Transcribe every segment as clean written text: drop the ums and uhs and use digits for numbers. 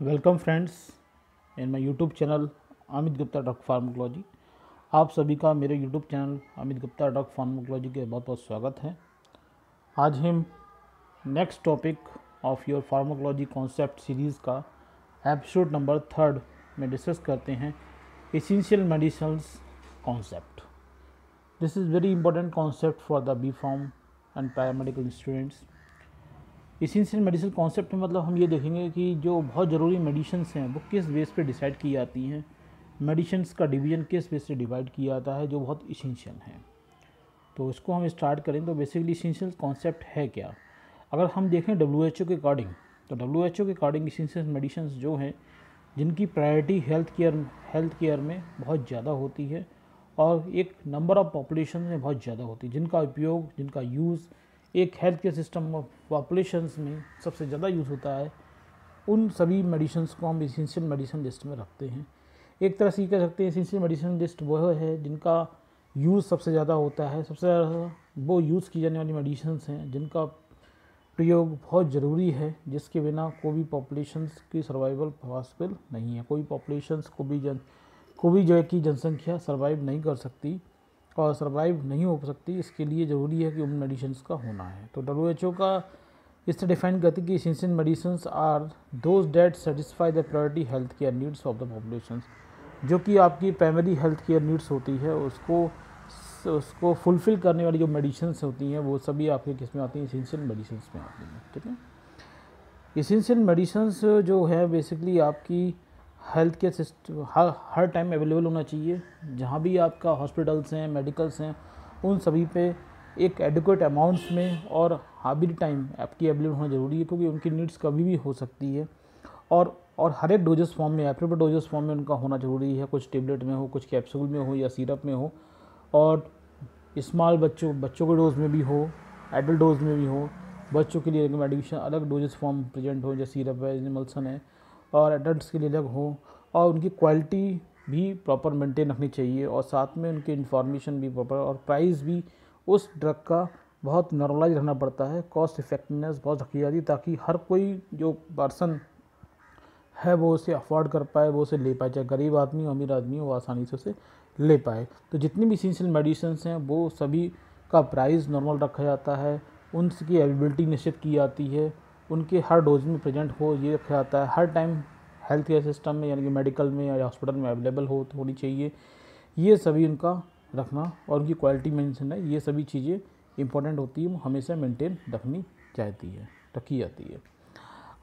Welcome friends in my YouTube channel Amit Gupta doctor pharmacology. आप सभी का मेरे YouTube channel Amit Gupta doctor pharmacology के बहुत बहुत स्वागत है। आज हम next topic of your pharmacology concept series का एपिसोड नंबर 3 में डिस्कस करते हैं essential medicines concept. This is very important concept for the B pharm and paramedical students. Essential medicine concept में मतलब हम ये देखेंगे कि जो बहुत ज़रूरी मेडिसिन्स हैं वो किस बेस पे डिसाइड की जाती हैं, मेडिसिन्स का डिवीज़न किस बेस से डिवाइड किया जाता है जो बहुत एसेंशियल है। तो इसको हम स्टार्ट करें तो बेसिकली एसेंशियल कॉन्सेप्ट है क्या। अगर हम देखें WHO के अकॉर्डिंग तो WHO के अकॉर्डिंग एसेंशियल मेडिसिन्स जो हैं जिनकी प्रायोरिटी हेल्थ केयर में बहुत ज़्यादा होती है और एक नंबर ऑफ़ पॉपुलेशन में बहुत ज़्यादा होती है, जिनका उपयोग जिनका यूज़ एक health care system of populations में सबसे ज़्यादा यूज़ होता है, उन सभी मेडिसिन्स को हम एसेंशियल मेडिसिन लिस्ट में रखते हैं। एक तरह से कह सकते हैं एसेंशियल मेडिसिन लिस्ट वो है जिनका यूज़ सबसे ज़्यादा होता है, सबसे ज़्यादा वो यूज़ की जाने वाली मेडिसिन्स हैं जिनका प्रयोग बहुत ज़रूरी है, जिसके बिना कोई भी पॉपुलेशंस की सर्वाइवल पॉसिबल नहीं है। कोई पॉपुलेशंस को भी जो है कि जनसंख्या सर्वाइव नहीं कर सकती और सर्वाइव नहीं हो सकती, इसके लिए ज़रूरी है कि उन मेडिसिन्स का होना है। तो WHO का इस तरह डिफाइन करती है कि essential medicines are those that satisfy the priority health care needs of the population. जो कि आपकी प्राइमरी हेल्थ केयर नीड्स होती है उसको फुलफ़िल करने वाली जो मेडिसिन्स होती हैं वो सभी आपके किस में आती हैं, एसेंशियल मेडिसिन्स में आती हैं। ठीक है, एसेंशियल मेडिसिन्स जो है बेसिकली आपकी हेल्थ केयर सिस्टम हर टाइम अवेलेबल होना चाहिए। जहाँ भी आपका हॉस्पिटल्स हैं, मेडिकल्स हैं, उन सभी पे एक एडिक्वेट अमाउंट्स में और हाबिल टाइम आपकी अवेलेबल होना ज़रूरी है, क्योंकि उनकी नीड्स कभी भी हो सकती है और हर एक डोजेस फॉर्म में एप्रोप्रिएट डोजेस फॉर्म में उनका होना ज़रूरी है। कुछ टेबलेट में हो, कुछ कैप्सूल में हो या सिरप में हो, और स्मॉल बच्चों के डोज में भी हो, एडल्ट डोज में भी हो। बच्चों के लिए मेडिकेशन अलग डोजेस फॉर्म प्रेजेंट हो, जैसे सिरप है, इमल्सन है, और एडल्ट्स के लिए अलग हो, और उनकी क्वालिटी भी प्रॉपर मेंटेन रखनी चाहिए और साथ में उनकी इन्फॉर्मेशन भी प्रॉपर, और प्राइस भी उस ड्रग का बहुत नॉर्मलाइज रहना पड़ता है। कॉस्ट इफेक्टिवनेस बहुत रखी जाती है ताकि हर कोई जो पर्सन है वो उसे अफोर्ड कर पाए, वो उसे ले पाए, चाहे गरीब आदमी हो अमीर आदमी हो, वो आसानी से उसे ले पाए। तो जितनी भी एसेंशियल मेडिसिन्स हैं वो सभी का प्राइस नॉर्मल रखा जाता है, उनकी अवेलेबिलिटी निश्चित की जाती है, उनके हर डोज में प्रेजेंट हो ये रखा जाता है। हर टाइम हेल्थ केयर सिस्टम में यानी कि मेडिकल में या हॉस्पिटल में अवेलेबल होनी चाहिए। ये सभी उनका रखना और उनकी क्वालिटी मेंशन है, ये सभी चीज़ें इंपॉर्टेंट होती है, हमेशा मेंटेन रखी जाती है।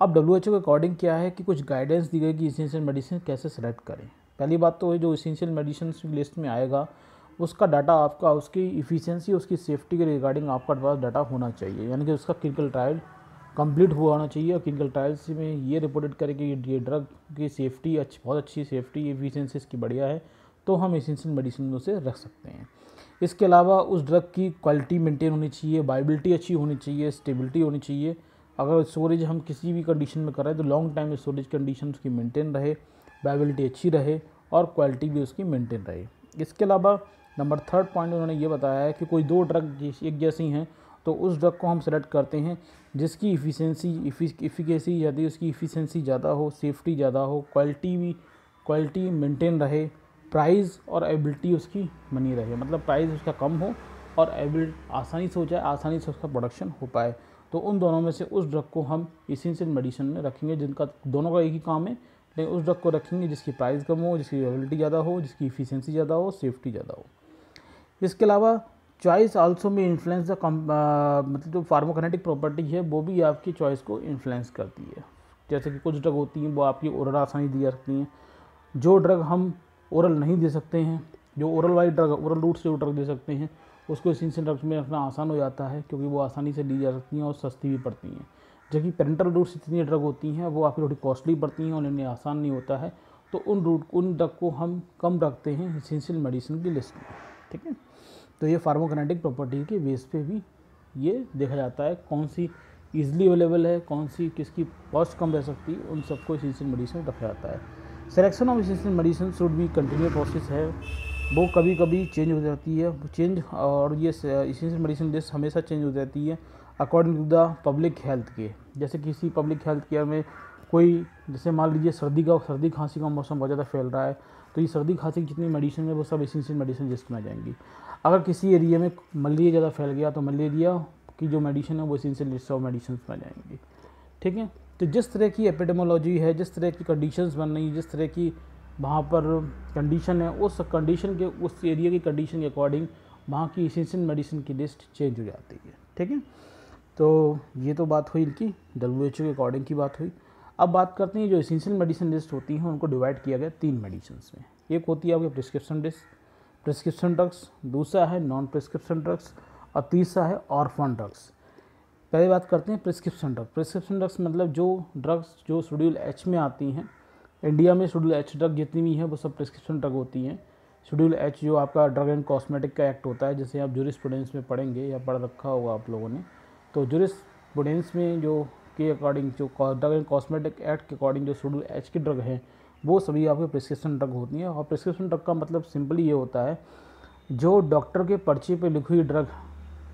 अब WHO के अकॉर्डिंग क्या है कि कुछ गाइडेंस दी गई कि एसेंशियल मेडिसिन कैसे सेलेक्ट करें। पहली बात तो है जो एसेंशियल मेडिसिन लिस्ट में आएगा उसका डाटा आपका उसकी इफ़िशियंसी उसकी सेफ्टी के रिगार्डिंग आपका पास डाटा होना चाहिए, यानी कि उसका क्लिनिकल ट्रायल कंप्लीट हुआ होना चाहिए और क्लिनिकल ट्रायल्स में ये रिपोर्टेड करें कि ये ड्रग की सेफ्टी बहुत अच्छी सेफ्टी एफिशिएंसी इसकी बढ़िया है, तो हम एसेंशियल मेडिसिन में उसे रख सकते हैं। इसके अलावा उस ड्रग की क्वालिटी मेंटेन होनी चाहिए, वायबिलिटी अच्छी होनी चाहिए, स्टेबिलिटी होनी चाहिए। अगर स्टोरेज हम किसी भी कंडीशन में कर रहे हैं तो लॉन्ग टाइम स्टोरेज कंडीशन उसकी मेंटेन रहे, वायबिलिटी अच्छी रहे और क्वालिटी भी उसकी मेंटेन रहे। इसके अलावा नंबर 3 पॉइंट उन्होंने ये बताया है कि कोई दो ड्रग एक जैसी हैं तो उस ड्रग को हम सेलेक्ट करते हैं जिसकी इफ़िकेसी यदि उसकी इफ़िशियंसी ज़्यादा हो, सेफ्टी ज़्यादा हो, क्वालिटी मेंटेन रहे, प्राइस और एबिलिटी उसकी बनी रहे, मतलब प्राइस उसका कम हो और एबिलिटी आसानी से हो जाए, आसानी से उसका प्रोडक्शन हो पाए। तो उन दोनों में से उस ड्रग को हम एसेंशियल मेडिसिन में रखेंगे, जिनका दोनों का एक ही काम है, लेकिन उस ड्रग को रखेंगे जिसकी प्राइस कम हो, जिसकी एबिलिटी ज़्यादा हो, जिसकी इफ़िशियंसी ज़्यादा हो, सेफ्टी ज़्यादा हो। इसके अलावा चॉइस आल्सो में इन्फ्लुएंस मतलब जो फार्माकोकाइनेटिक प्रॉपर्टी है वो भी आपकी चॉइस को इन्फ्लुएंस करती है। जैसे कि कुछ ड्रग होती हैं वो आपकी ओरल आसानी दी जा सकती हैं, जो ड्रग हम ओरल नहीं दे सकते हैं, जो ओरल रूट से जो ड्रग दे सकते हैं उसको एसेंशियल ड्रग्स में रखना आसान हो जाता है, क्योंकि वो आसानी से ली जा सकती हैं और सस्ती भी पड़ती हैं। जबकि पेरेंटल रूट से जितनी ड्रग होती हैं वो आपकी थोड़ी कॉस्टली पड़ती हैं और इन्हें आसान नहीं होता है, तो उन ड्रग को हम कम रखते हैं एसेंशियल मेडिसिन की लिस्ट में। ठीक है, तो ये फार्माकोकाइनेटिक प्रॉपर्टी के बेस पे भी ये देखा जाता है कौन सी ईजिली अवेलेबल है, कौन सी किसकी कॉस्ट कम रह सकती है, उन सबको एसेंशियल मेडिसिन रखा जाता है। Selection of essential medicine should be continue process है, वो कभी कभी चेंज हो जाती है और ये एसेंशियल मेडिसिन लिस्ट हमेशा चेंज हो जाती है according to the public health के। जैसे किसी पब्लिक हेल्थ केयर में कोई जैसे मान लीजिए सर्दी खांसी का मौसम बहुत ज़्यादा फैल रहा है, तो ये सर्दी खांसी की जितनी मेडिसिन है वो सब एसेंशियल मेडिसिन लिस्ट में आ जाएंगी। अगर किसी एरिया में मलेरिया ज़्यादा फैल गया तो मलेरिया की जो मेडिसिन है वो एसेंशियल लिस्ट ऑफ मेडिसिन में आ जाएंगी। ठीक है, तो जिस तरह की एपिडेमोलॉजी है, जिस तरह की कंडीशंस बन रही है, जिस तरह की वहाँ पर कंडीशन है, उस कंडीशन के उस एरिया की कंडीशन के अकॉर्डिंग वहाँ की एसेंशियल मेडिसिन की लिस्ट चेंज हो जाती है। ठीक है, तो ये तो बात हुई इनकी WHO के अकॉर्डिंग की बात हुई। अब बात करते हैं जो एसेंशियल मेडिसिन लिस्ट होती हैं उनको डिवाइड किया गया 3 मेडिसिन्स में। एक होती है आपकी प्रिस्क्रिप्शन ड्रग्स, दूसरा है नॉन प्रिस्क्रिप्शन ड्रग्स और तीसरा है ऑर्फन ड्रग्स। पहले बात करते हैं प्रिस्क्रिप्शन ड्रग्स मतलब जो ड्रग्स जो शेड्यूल H में आती हैं। इंडिया में शेड्यूल H ड्रग जितनी भी हैं वो सब प्रिस्क्रिप्शन ड्रग होती हैं। शेड्यूल H जो आपका ड्रग एंड कॉस्मेटिक का एक्ट होता है, जैसे आप जूरिस्प्रूडेंस में पढ़ेंगे या पढ़ रखा होगा आप लोगों ने, तो जूरिस्प्रूडेंस में जो के अकॉर्डिंग जो ड्रग एंड कॉस्मेटिक एक्ट के अकॉर्डिंग जो शेड्यूल H की ड्रग हैं वो सभी आपके प्रिस्क्रिप्शन ड्रग होती हैं। और प्रिस्क्रिप्शन ड्रग का मतलब सिंपली ये होता है जो डॉक्टर के पर्चे पे लिखी हुई ड्रग,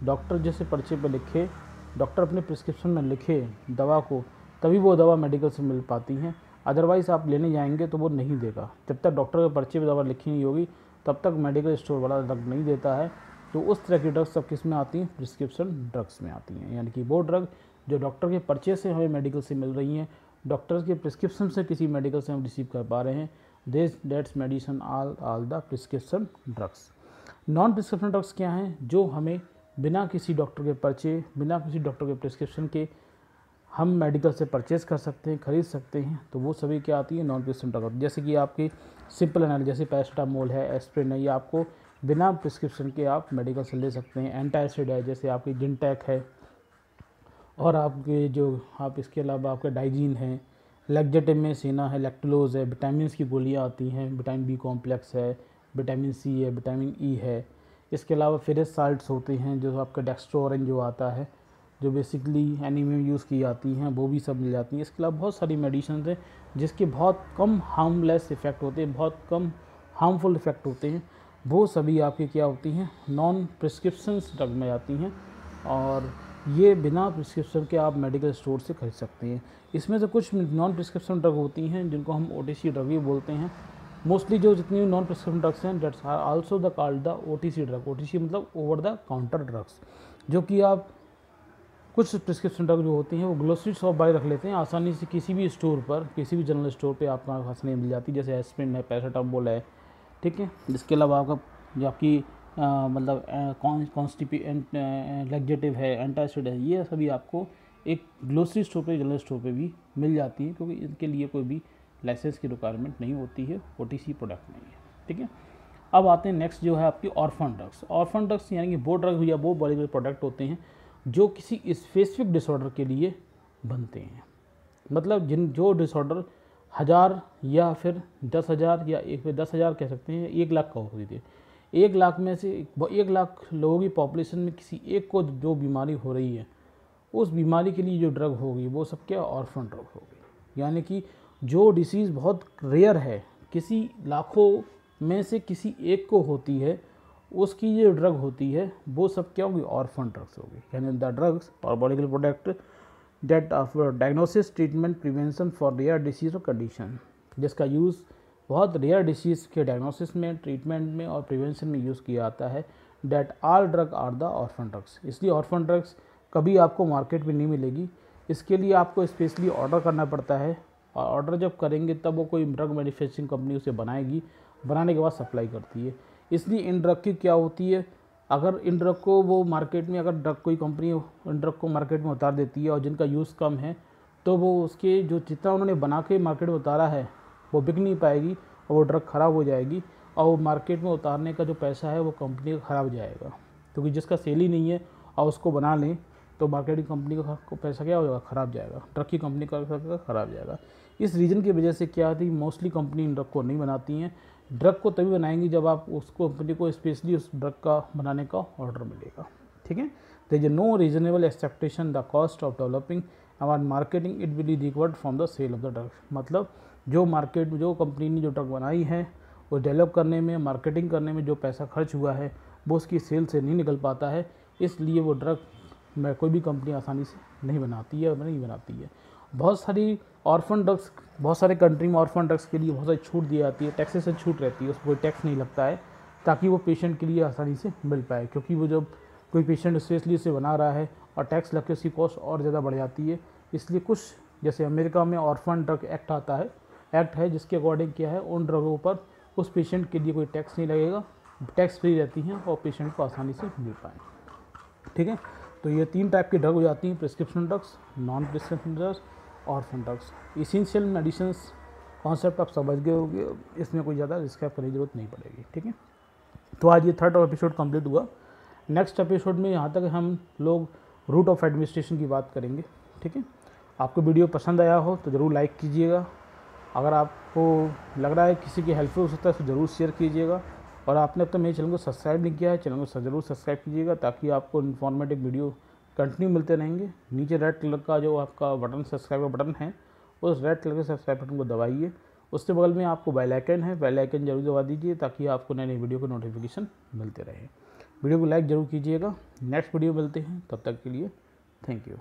डॉक्टर जैसे पर्चे पे लिखे, डॉक्टर अपने प्रिस्क्रिप्शन में लिखे दवा को, तभी वो दवा मेडिकल से मिल पाती हैं। अदरवाइज़ आप लेने जाएंगे तो वो नहीं देगा। जब तक डॉक्टर के पर्चे पे दवा लिखी नहीं होगी तब तक मेडिकल स्टोर वाला ड्रग नहीं देता है। तो उस तरह की ड्रग्स सब किस में आती हैं? प्रिस्क्रिप्शन ड्रग्स में आती हैं। यानी कि वो ड्रग जो डॉक्टर के पर्चे से हमें मेडिकल से मिल रही हैं, डॉक्टर के प्रिस्क्रिप्शन से किसी मेडिकल से हम रिसीव कर पा रहे हैं, that's medicine all the prescription drugs. Non prescription drugs क्या हैं? जो हमें बिना किसी डॉक्टर के पर्चे, बिना किसी डॉक्टर के प्रिस्क्रिप्शन के हम मेडिकल से परचेज़ कर सकते हैं, ख़रीद सकते हैं। तो वो सभी क्या आती है? Non prescription drug. जैसे कि आपकी सिंपल एनालिसिस जैसे पैरासीटामोल है, एस्प्रिन है, ये आपको बिना प्रिस्क्रिप्शन के आप मेडिकल से ले सकते हैं। एंटासिड है जैसे आपकी जिनटेक है, और आपके जो आप इसके अलावा आपके डाइजीन है, लैक्जेटिव में सीना है, लैक्टुलोज है, विटामिन की गोलियाँ आती हैं, विटामिन बी कॉम्प्लेक्स है, विटामिन सी है, विटामिन ई है। इसके अलावा फेरस साल्ट्स होते हैं जो आपका डेक्स्ट्रोरेन जो आता है, जो बेसिकली एनीमिया में यूज़ की जाती हैं, वो भी सब मिल जाती हैं। इसके अलावा बहुत सारी मेडिसिन हैं जिसके बहुत कम हार्मलेस इफ़ेक्ट होते हैं, बहुत कम हार्मफुल इफ़ेक्ट होते हैं। वो सभी आपकी क्या होती हैं? नॉन प्रिस्क्रिप्शन ड्रग में आती हैं, और ये बिना प्रिस्क्रिप्शन के आप मेडिकल स्टोर से खरीद सकते हैं। इसमें से कुछ नॉन प्रिस्क्रिप्शन ड्रग होती हैं जिनको हम OTC ड्रग भी बोलते हैं। मोस्टली जो जितनी भी नॉन प्रिस्क्रिप्शन ड्रग्स हैं that's are also the called the OTC drug. OTC मतलब ओवर द काउंटर ड्रग्स, जो कि आप कुछ प्रिस्क्रिप्शन ड्रग जो होती हैं वो ग्रोसरी शॉप वाले रख लेते हैं, आसानी से किसी भी स्टोर पर, किसी भी जनरल स्टोर पे आपके पास नहीं मिल जाती। जैसे एस्प्रिन है, पैरासीटामोल है, ठीक है। इसके अलावा आपका जो आपकी मतलब कॉन्स्टिपेंट लैक्जेटिव है, एंटासिड है, ये सभी आपको एक ग्रोसरी स्टोर पे, जनरल स्टोर पे भी मिल जाती है, क्योंकि इनके लिए कोई भी लाइसेंस की रिक्वायरमेंट नहीं होती है, OTC प्रोडक्ट नहीं है, ठीक है। अब आते हैं नेक्स्ट जो है आपकी ऑर्फन ड्रग्स। ऑर्फन ड्रग्स यानी कि वो ड्रग या वो बड़े प्रोडक्ट होते हैं जो किसी स्पेसिफिक डिसऑर्डर के लिए बनते हैं। मतलब जो डिसऑर्डर 1000 या फिर 10,000 या 10,000 कह सकते हैं, 1 लाख का हो सकती है। 1 लाख में से 1 लाख लोगों की पॉपुलेशन में किसी एक को जो बीमारी हो रही है, उस बीमारी के लिए जो ड्रग होगी वो सब क्या? ऑर्फन ड्रग होगी। यानी कि जो डिसीज़ बहुत रेयर है, किसी लाखों में से किसी एक को होती है, उसकी जो ड्रग होती है वो सब क्या होगी? ऑर्फन ड्रग्स होगी। यानी द ड्रग्स और medical product that offer diagnosis, treatment, prevention for rare disease और कंडीशन, जिसका यूज़ बहुत रेयर डिसीज़ के डायग्नोसिस में, ट्रीटमेंट में और प्रिवेंशन में यूज़ किया जाता है। That all drug are the orphan drugs. इसलिए ऑर्फन ड्रग्स कभी आपको मार्केट में नहीं मिलेगी। इसके लिए आपको स्पेशली ऑर्डर करना पड़ता है, और ऑर्डर जब करेंगे तब वो कोई ड्रग मैन्युफैक्चरिंग कंपनी उसे बनाएगी, बनाने के बाद सप्लाई करती है। इसलिए इन ड्रग की क्या होती है, अगर इन ड्रग को वो मार्केट में, अगर ड्रग कोई कंपनी इन ड्रग को मार्केट में उतार देती है और जिनका यूज़ कम है, तो वो उसके जो जितना उन्होंने बना के मार्केट में उतारा है वो बिक नहीं पाएगी, और वो ड्रग ख़राब हो जाएगी, और वो मार्केट में उतारने का जो पैसा है वो कंपनी का ख़राब हो जाएगा। क्योंकि जिसका सेल ही नहीं है और उसको बना लें तो मार्केटिंग कंपनी का पैसा क्या हो जाएगा? ख़राब जाएगा। ड्रग की कंपनी का ख़राब जाएगा। इस रीज़न की वजह से क्या होती है, मोस्टली कंपनी इन ड्रग को नहीं बनाती हैं। ड्रग को तभी बनाएंगी जब आप उसको कंपनी को स्पेशली उस ड्रग का बनाने का ऑर्डर मिलेगा, ठीक है। There is no reasonable expectation the cost of developing और marketing it will be recovered from the sale of the drug. मतलब जो मार्केट में जो कंपनी ने जो ड्रग बनाई है वो डेवलप करने में, मार्केटिंग करने में जो पैसा खर्च हुआ है वो उसकी सेल से नहीं निकल पाता है। इसलिए वो ड्रग में कोई भी कंपनी आसानी से नहीं बनाती है और नहीं बनाती है। बहुत सारी ऑर्फन ड्रग्स, बहुत सारे कंट्री में ऑर्फन ड्रग्स के लिए बहुत सारी छूट दी जाती है, टैक्सेस से छूट रहती है, उसको कोई टैक्स नहीं लगता है, ताकि वो पेशेंट के लिए आसानी से मिल पाए। क्योंकि वो जब कोई पेशेंट स्पेशली इसे बना रहा है और टैक्स लग के उसकी कॉस्ट और ज़्यादा बढ़ जाती है, इसलिए कुछ जैसे अमेरिका में ऑर्फन ड्रग एक्ट आता है, एक्ट है जिसके अकॉर्डिंग क्या है, उन ड्रगों पर उस पेशेंट के लिए कोई टैक्स नहीं लगेगा, टैक्स फ्री रहती हैं और पेशेंट को आसानी से मिल पाए। ठीक है, तो ये 3 टाइप की ड्रग हो जाती हैं, prescription drugs, non prescription drugs, orphan drugs. Essential medicines concept आप समझ गए होंगे, इसमें कोई ज़्यादा डिस्क्राइब करने की जरूरत नहीं पड़ेगी। ठीक है, तो आज ये 3rd एपिसोड कंप्लीट हुआ। नेक्स्ट एपिसोड में यहाँ तक हम लोग रूट ऑफ एडमिनिस्ट्रेशन की बात करेंगे। ठीक है, आपको वीडियो पसंद आया हो तो ज़रूर लाइक कीजिएगा, अगर आपको लग रहा है किसी की हेल्पफुल हो सकता है तो ज़रूर शेयर कीजिएगा, और आपने अब तक मेरे चैनल को सब्सक्राइब नहीं किया है, चैनल को ज़रूर सब्सक्राइब कीजिएगा, ताकि आपको इन्फॉर्मेटिव वीडियो कंटिन्यू मिलते रहेंगे। नीचे रेड कलर का जो आपका बटन, सब्सक्राइब का बटन है, उस रेड कलर के सब्सक्राइब बटन को दबाइए, उसके बगल में आपको बेल आइकन है, बेल आइकन जरूर दबा दीजिए, ताकि आपको नई नई वीडियो को नोटिफिकेशन मिलते रहे। वीडियो को लाइक ज़रूर कीजिएगा। नेक्स्ट वीडियो मिलते हैं, तब तक के लिए थैंक यू।